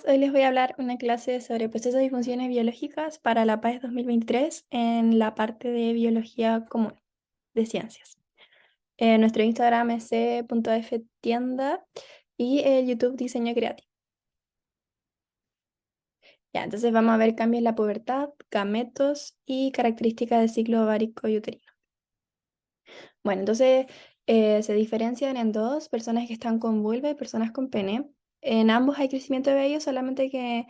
Hoy les voy a hablar una clase sobre procesos y funciones biológicas para la PAES 2023 en la parte de biología común de ciencias. Nuestro Instagram es c.ftienda y el YouTube Diseño Creativo. Ya, entonces vamos a ver cambios en la pubertad, gametos y características del ciclo ovárico y uterino. Bueno, entonces se diferencian en dos, personas que están con vulva y personas con pene. En ambos hay crecimiento de vello, solamente que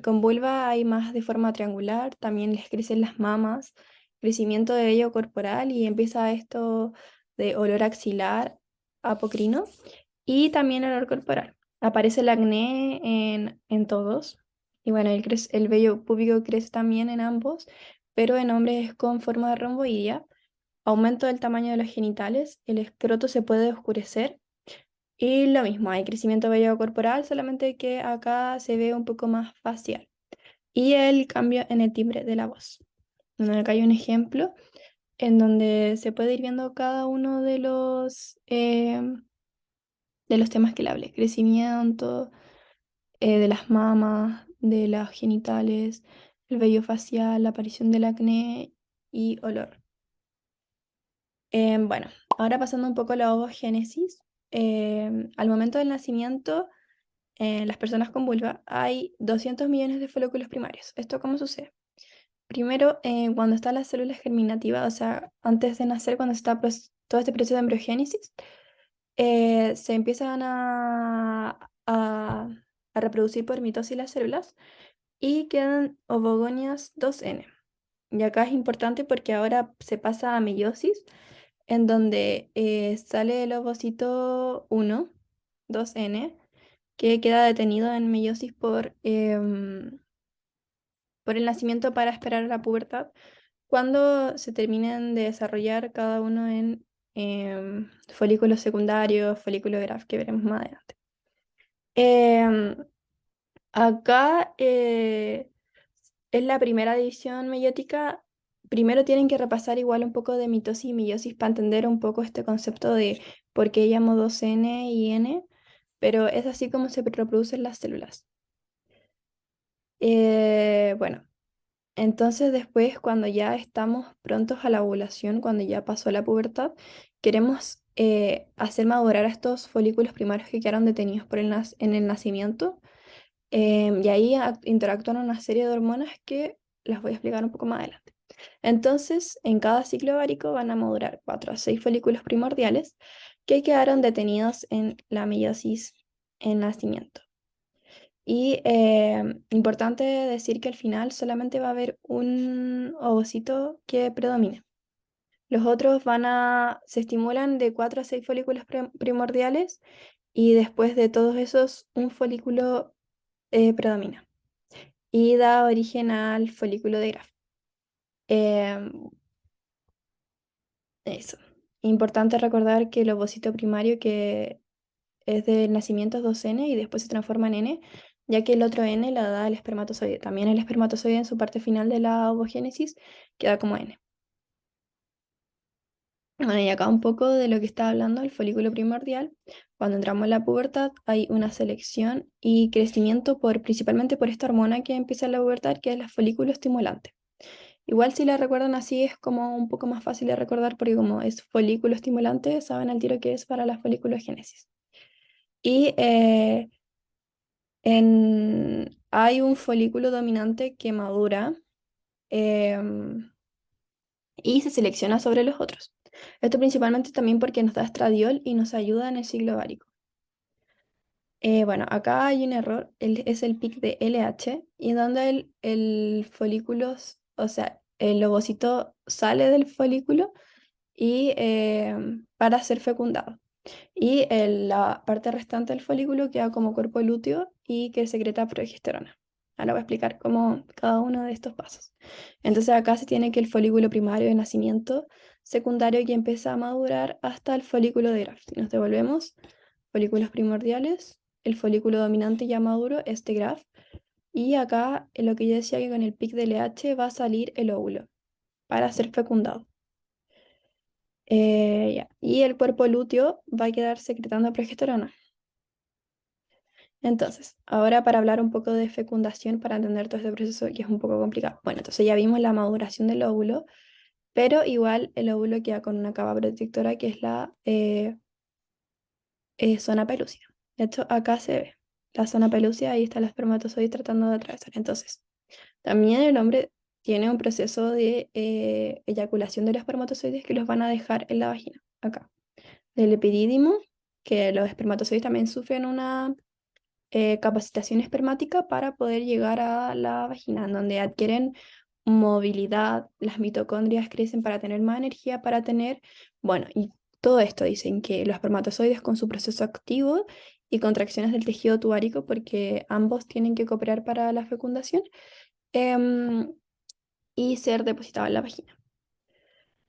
con vulva hay más de forma triangular, también les crecen las mamas, crecimiento de vello corporal y empieza esto de olor axilar, apocrino y también olor corporal. Aparece el acné en todos y bueno, el vello púbico crece también en ambos, pero en hombres es con forma de romboidea, aumento del tamaño de los genitales, el escroto se puede oscurecer y lo mismo, hay crecimiento velloso corporal, solamente que acá se ve un poco más facial. Y el cambio en el timbre de la voz. Bueno, acá hay un ejemplo en donde se puede ir viendo cada uno de los temas que le hablé. Crecimiento de las mamas, de los genitales, el vello facial, la aparición del acné y olor. Bueno, ahora pasando un poco a la ovogénesis. Al momento del nacimiento, en las personas con vulva hay 200 millones de folículos primarios. ¿Esto cómo sucede? Primero, cuando están las células germinativas, o sea, antes de nacer, cuando está todo este proceso de embriogénesis, se empiezan a reproducir por mitosis las células y quedan ovogonias 2N. Y acá es importante porque ahora se pasa a meiosis, en donde sale el ovocito 1, 2N, que queda detenido en meiosis por el nacimiento para esperar la pubertad, cuando se terminen de desarrollar cada uno en folículos secundarios, folículo graph, que veremos más adelante. Em, Acá es la primera división meiótica. Primero tienen que repasar igual un poco de mitosis y meiosis para entender un poco este concepto de por qué llamo 2N y N, pero es así como se reproducen las células. Bueno, entonces después cuando ya estamos prontos a la ovulación, cuando ya pasó la pubertad, queremos hacer madurar a estos folículos primarios que quedaron detenidos en el nacimiento. Y ahí interactúan una serie de hormonas que las voy a explicar un poco más adelante. Entonces, en cada ciclo ovárico van a madurar 4 a 6 folículos primordiales que quedaron detenidos en la meiosis en nacimiento. Y importante decir que al final solamente va a haber un ovocito que predomine. Los otros se estimulan de 4 a 6 folículos primordiales y después de todos esos un folículo predomina y da origen al folículo de Graf. Em, Eso. Importante recordar que el ovocito primario que es del nacimiento es 2N y después se transforma en N, ya que el otro N la da el espermatozoide. También el espermatozoide en su parte final de la ovogénesis queda como N. Bueno, y acá un poco de lo que está hablando el folículo primordial. Cuando entramos en la pubertad hay una selección y crecimiento principalmente por esta hormona que empieza en la pubertad, que es la folículo estimulante. Igual si la recuerdan así es como un poco más fácil de recordar porque como es folículo estimulante, saben al tiro que es para la folículogénesis. Y hay un folículo dominante que madura em, y se selecciona sobre los otros. Esto principalmente también porque nos da estradiol y nos ayuda en el ciclo ovárico. Bueno, acá hay un error, es el pic de LH, y donde el folículo, o sea, el ovocito sale del folículo y para ser fecundado. Y la parte restante del folículo queda como cuerpo lúteo y que secreta progesterona. Ahora voy a explicar cómo cada uno de estos pasos. Entonces acá se tiene que el folículo primario de nacimiento, secundario que empieza a madurar hasta el folículo de Graf. Si nos devolvemos, folículos primordiales, el folículo dominante ya maduro, este Graf, y acá lo que yo decía que con el pic de LH va a salir el óvulo para ser fecundado. Ya. Y el cuerpo lúteo va a quedar secretando progesterona. Entonces, ahora para hablar un poco de fecundación, para entender todo este proceso que es un poco complicado. Bueno, entonces ya vimos la maduración del óvulo, pero igual el óvulo queda con una capa protectora que es la zona pelúcida. De hecho, acá se ve la zona pelúcida, ahí está el espermatozoide tratando de atravesar. Entonces, también el hombre tiene un proceso de eyaculación de los espermatozoides que los van a dejar en la vagina, acá. Del epidídimo, que los espermatozoides también sufren una capacitación espermática para poder llegar a la vagina, en donde adquieren movilidad, las mitocondrias crecen para tener más energía, para tener, bueno, y todo esto dicen que los espermatozoides con su proceso activo y contracciones del tejido tuárico, porque ambos tienen que cooperar para la fecundación, em, y ser depositados en la vagina.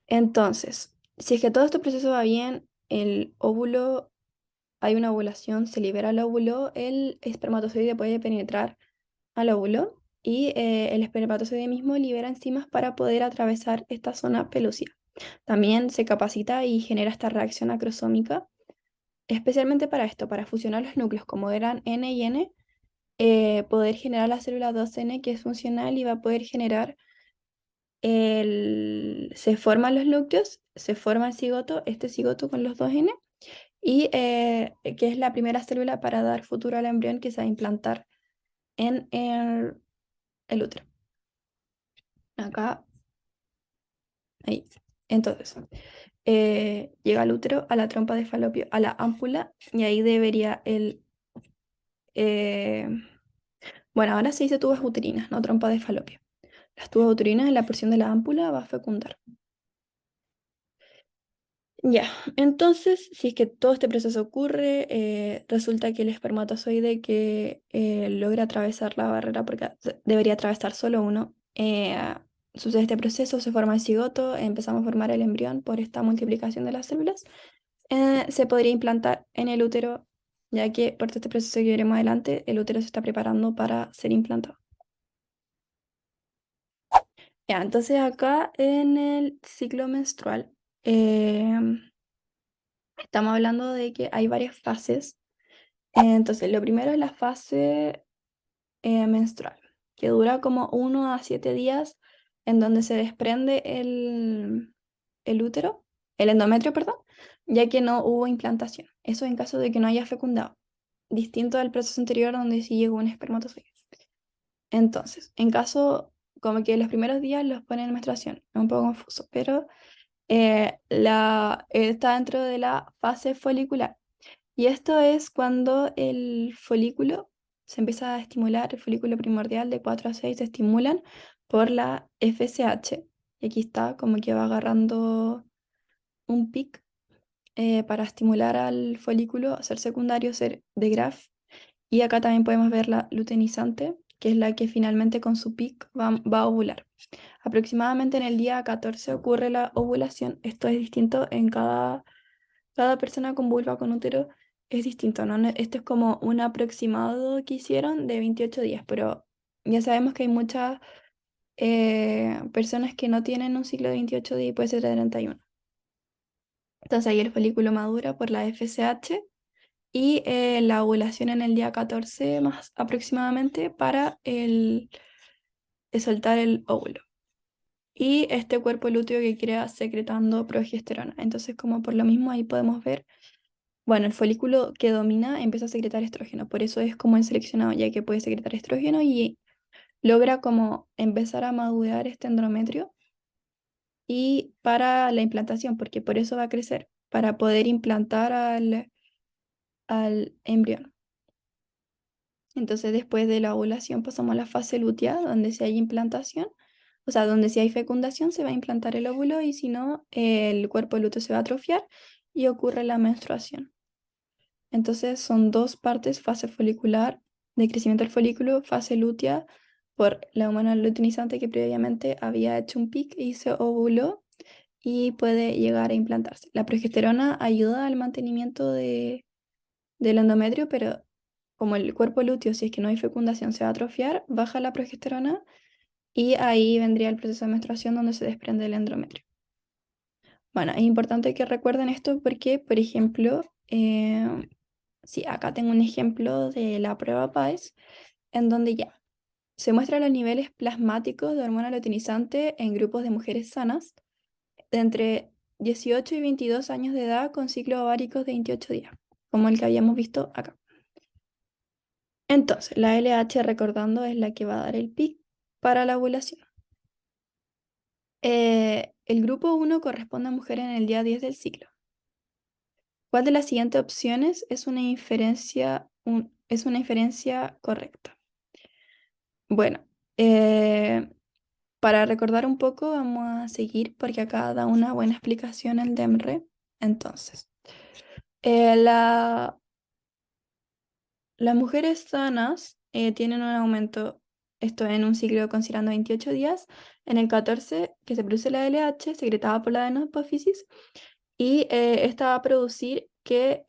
Entonces, si es que todo este proceso va bien, el óvulo, hay una ovulación, se libera el óvulo, el espermatozoide puede penetrar al óvulo y el espermatozoide mismo libera enzimas para poder atravesar esta zona pelúcida. También se capacita y genera esta reacción acrosómica, especialmente para esto, para fusionar los núcleos como eran N y N, poder generar la célula 2N que es funcional y va a poder generar se forman los núcleos, se forma el cigoto, este cigoto con los 2N, y que es la primera célula para dar futuro al embrión que se va a implantar en el útero. Acá, ahí. Entonces, llega al útero, a la trompa de falopio, a la ámpula, y ahí debería eh, bueno, ahora se dice tubas uterinas, no trompa de falopio. Las tubas uterinas en la porción de la ámpula va a fecundar. Ya, entonces, si es que todo este proceso ocurre, resulta que el espermatozoide que logra atravesar la barrera, porque debería atravesar solo uno, sucede este proceso, se forma el cigoto, empezamos a formar el embrión por esta multiplicación de las células, se podría implantar en el útero, ya que por todo este proceso que veremos adelante, el útero se está preparando para ser implantado. Ya, entonces acá en el ciclo menstrual, estamos hablando de que hay varias fases. Entonces, lo primero es la fase menstrual, que dura como 1 a 7 días, en donde se desprende el útero, el endometrio, perdón, ya que no hubo implantación. Eso en caso de que no haya fecundado, distinto al proceso anterior donde sí llegó un espermatozoide. Entonces, en caso como que los primeros días los pone en menstruación, es un poco confuso, pero está dentro de la fase folicular. Y esto es cuando el folículo se empieza a estimular, el folículo primordial de 4 a 6 se estimulan por la FSH. Y aquí está como que va agarrando un pic para estimular al folículo a ser secundario, ser de Graf. Y acá también podemos ver la luteinizante, que es la que finalmente con su pic va a ovular. Aproximadamente en el día 14 ocurre la ovulación. Esto es distinto en cada persona con vulva, con útero, es distinto, ¿no? Esto es como un aproximado que hicieron de 28 días, pero ya sabemos que hay muchas personas que no tienen un ciclo de 28 días y puede ser de 31. Entonces ahí el folículo madura por la FSH y la ovulación en el día 14 más aproximadamente para soltar el óvulo. Y este cuerpo lúteo que crea secretando progesterona. Entonces, como por lo mismo ahí podemos ver, bueno, el folículo que domina empieza a secretar estrógeno, por eso es como el seleccionado, ya que puede secretar estrógeno y logra como empezar a madurar este endometrio y para la implantación, porque por eso va a crecer, para poder implantar al embrión. Entonces, después de la ovulación pasamos a la fase lútea, donde si hay implantación, o sea, donde si hay fecundación se va a implantar el óvulo y si no, el cuerpo lúteo se va a atrofiar y ocurre la menstruación. Entonces son dos partes, fase folicular de crecimiento del folículo, fase lútea por la hormona luteinizante que previamente había hecho un pic y se ovuló y puede llegar a implantarse. La progesterona ayuda al mantenimiento del endometrio, pero como el cuerpo lúteo, si es que no hay fecundación, se va a atrofiar, baja la progesterona y ahí vendría el proceso de menstruación donde se desprende el endometrio. Bueno, es importante que recuerden esto porque, por ejemplo, sí, acá tengo un ejemplo de la prueba PAES, en donde ya se muestran los niveles plasmáticos de hormona luteinizante en grupos de mujeres sanas de entre 18 y 22 años de edad con ciclos ováricos de 28 días, como el que habíamos visto acá. Entonces, la LH, recordando, es la que va a dar el pic para la ovulación. El grupo 1 corresponde a mujeres en el día 10 del ciclo. ¿Cuál de las siguientes opciones es una inferencia correcta? Bueno, para recordar un poco, vamos a seguir porque acá da una buena explicación el DEMRE. Entonces, eh, la- las mujeres sanas tienen un aumento, esto en un ciclo considerando 28 días, en el 14 que se produce la LH secretada por la adenohipófisis y esta va a producir que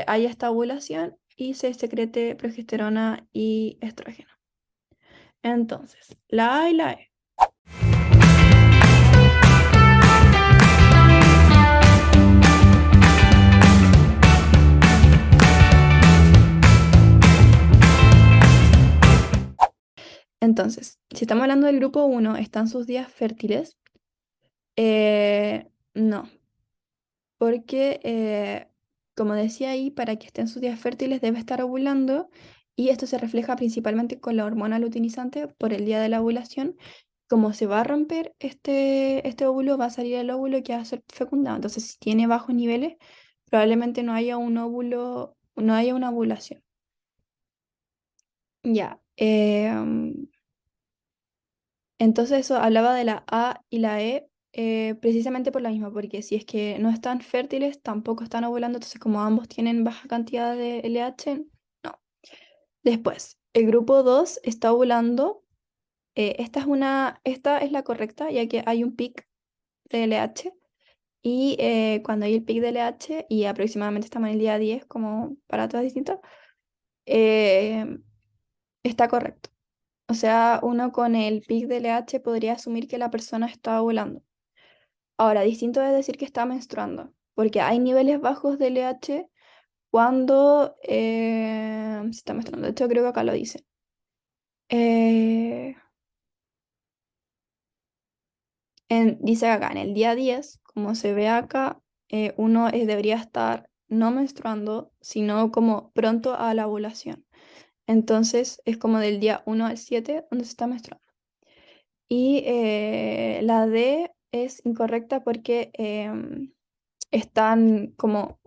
haya esta ovulación y se secrete progesterona y estrógeno. Entonces, la A y la E. Entonces, si estamos hablando del grupo 1, ¿están sus días fértiles? No, porque como decía ahí, para que estén sus días fértiles debe estar ovulando y esto se refleja principalmente con la hormona luteinizante por el día de la ovulación. Como se va a romper este óvulo, va a salir el óvulo que va a ser fecundado. Entonces, si tiene bajos niveles, probablemente no haya un óvulo, no haya una ovulación. Ya. Entonces eso hablaba de la A y la E precisamente por la misma, porque si es que no están fértiles, tampoco están ovulando, entonces como ambos tienen baja cantidad de LH, no. Después, el grupo 2 está ovulando. Esta es la correcta, ya que hay un pic de LH y cuando hay el pic de LH y aproximadamente estamos en el día 10, como para todas distintas, eh, está correcto. O sea, uno con el pic de LH podría asumir que la persona está ovulando. Ahora, distinto es decir que está menstruando, porque hay niveles bajos de LH cuando se está menstruando. De hecho, creo que acá lo dice. Eh, Dice acá, en el día 10 como se ve acá, uno debería estar no menstruando, sino como pronto a la ovulación. Entonces, es como del día 1 al 7 donde se está menstruando. Y la D es incorrecta porque están como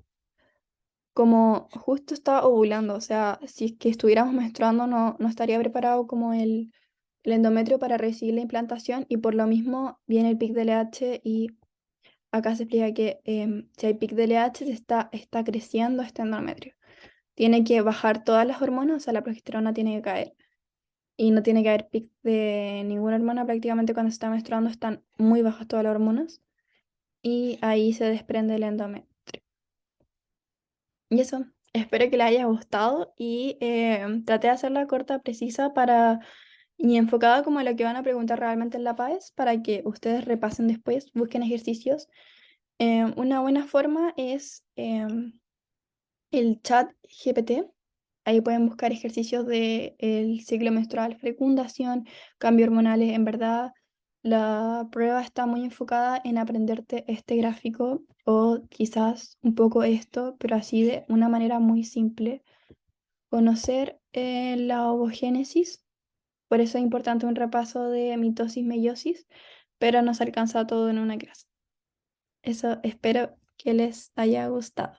justo está ovulando, o sea, si es que estuviéramos menstruando no estaría preparado como el endometrio para recibir la implantación y por lo mismo viene el pic de LH y acá se explica que si hay pic de LH está creciendo este endometrio. Tiene que bajar todas las hormonas, o sea, la progesterona tiene que caer y no tiene que haber pic de ninguna hormona, prácticamente cuando se está menstruando están muy bajas todas las hormonas y ahí se desprende el endometrio. Y eso, espero que les haya gustado y traté de hacerla corta, precisa para y enfocada como a lo que van a preguntar realmente en la PAES para que ustedes repasen después, busquen ejercicios. Una buena forma es el chat GPT. Ahí pueden buscar ejercicios del ciclo menstrual, fecundación, cambios hormonales. En verdad, la prueba está muy enfocada en aprenderte este gráfico o quizás un poco esto, pero así de una manera muy simple. Conocer la ovogénesis, por eso es importante un repaso de mitosis, meiosis, pero no se alcanza todo en una clase. Eso espero que les haya gustado.